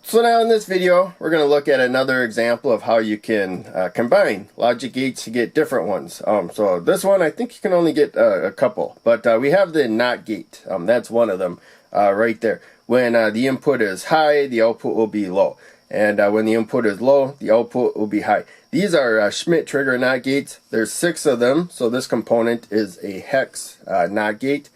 So now in this video, we're going to look at another example of how you can combine logic gates to get different ones. So this one, I think you can only get a couple, but we have the NOT gate. That's one of them right there. When the input is high, the output will be low. And when the input is low, the output will be high. These are Schmitt trigger NOT gates. There's 6 of them, so this component is a hex NOT gate.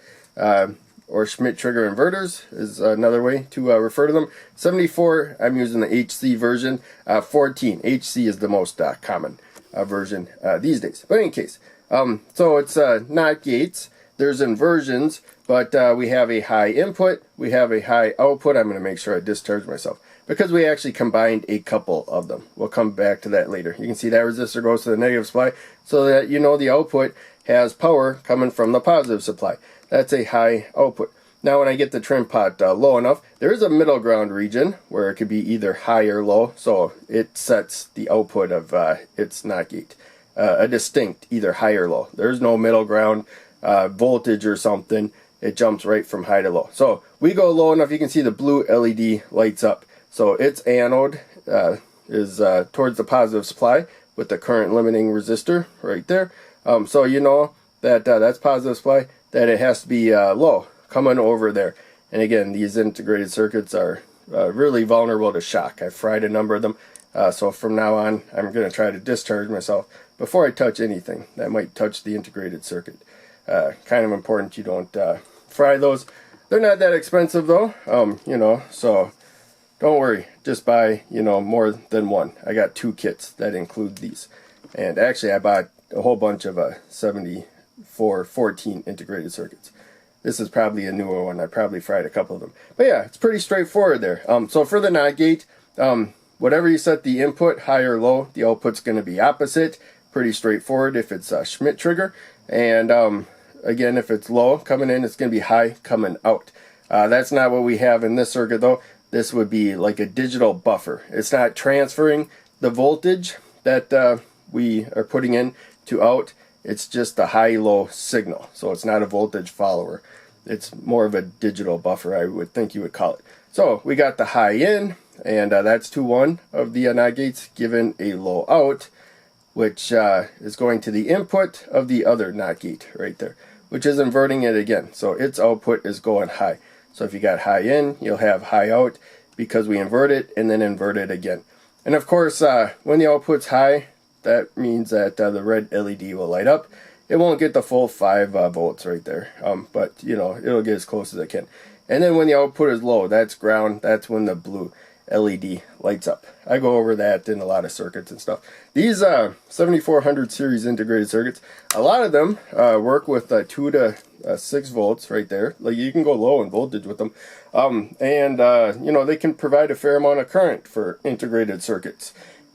Or Schmitt trigger inverters is another way to refer to them. 74, I'm using the HC version. 14, HC is the most common version these days. But in any case, so it's NOT gates. There's inversions, but we have a high input, we have a high output. I'm going to make sure I discharge myself because we actually combined a couple of them. We'll come back to that later. You can see that resistor goes to the negative supply so that you know the output has power coming from the positive supply. That's a high output. Now when I get the trim pot low enough, there is a middle ground region where it could be either high or low, so it sets the output of its NOT gate. A distinct either high or low. There's no middle ground voltage or something. It jumps right from high to low. So we go low enough, you can see the blue LED lights up. So its anode is towards the positive supply with the current limiting resistor right there. So you know that that's positive supply, that it has to be low coming over there. And again, these integrated circuits are really vulnerable to shock. I've fried a number of them, so from now on I'm going to try to discharge myself before I touch anything that might touch the integrated circuit. Kind of important you don't fry those. They're not that expensive though, you know, so don't worry, just buy, you know, more than one. I got 2 kits that include these, and actually I bought a whole bunch of 7414 integrated circuits. This is probably a newer one. I probably fried a couple of them. But yeah, it's pretty straightforward there. So for the NOT gate, whatever you set the input, high or low, the output's going to be opposite. Pretty straightforward if it's a Schmitt trigger. And again, if it's low coming in, it's going to be high coming out. That's not what we have in this circuit though. This would be like a digital buffer. It's not transferring the voltage that we are putting in to out. It's just a high-low signal, so it's not a voltage follower. It's more of a digital buffer, I would think you would call it. So we got the high in, and that's to one of the NOT gates given a low out, which is going to the input of the other NOT gate right there, which is inverting it again. So its output is going high. So if you got high in, you'll have high out because we invert it and then invert it again. And of course, when the output's high, that means that the red LED will light up. It won't get the full 5 volts right there, but you know, it'll get as close as it can. And then when the output is low, that's ground, that's when the blue LED lights up. I go over that in a lot of circuits and stuff. These 7400 series integrated circuits, a lot of them work with 2 to 6 volts right there. Like you can go low in voltage with them. And you know, they can provide a fair amount of current for integrated circuits.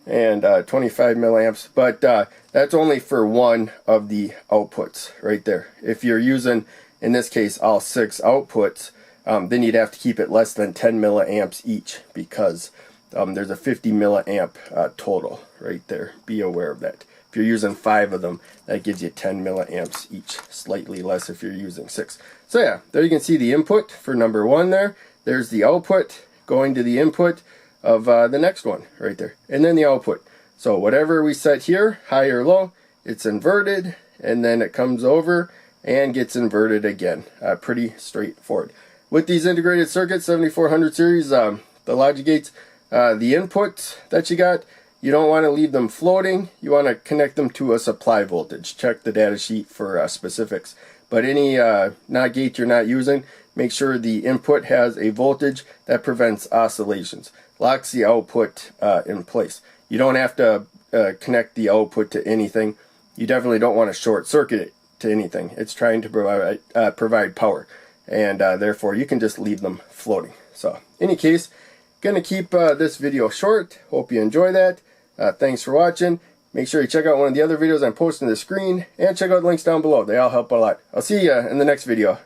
And 25 milliamps, but that's only for one of the outputs right there. If you're using, in this case, all 6 outputs, then you'd have to keep it less than 10 milliamps each because there's a 50 milliamp total right there. Be aware of that. If you're using 5 of them, that gives you 10 milliamps each, slightly less if you're using 6. So yeah, there you can see the input for number 1 there. There's the output going to the input of the next one right there, and then the output. So whatever we set here, high or low, it's inverted, and then it comes over and gets inverted again. Pretty straightforward. With these integrated circuits, 7400 series, the logic gates, the inputs that you got, you don't want to leave them floating. You want to connect them to a supply voltage. Check the data sheet for specifics. But any NOT gate you're not using, make sure the input has a voltage that prevents oscillations. Locks the output in place. You don't have to connect the output to anything. You definitely don't want to short circuit it to anything. It's trying to provide power, and therefore you can just leave them floating. So in any case, gonna keep this video short. Hope you enjoy that. Thanks for watching. Make sure you check out one of the other videos I'm posting on the screen, and check out the links down below. They all help a lot. I'll see you in the next video.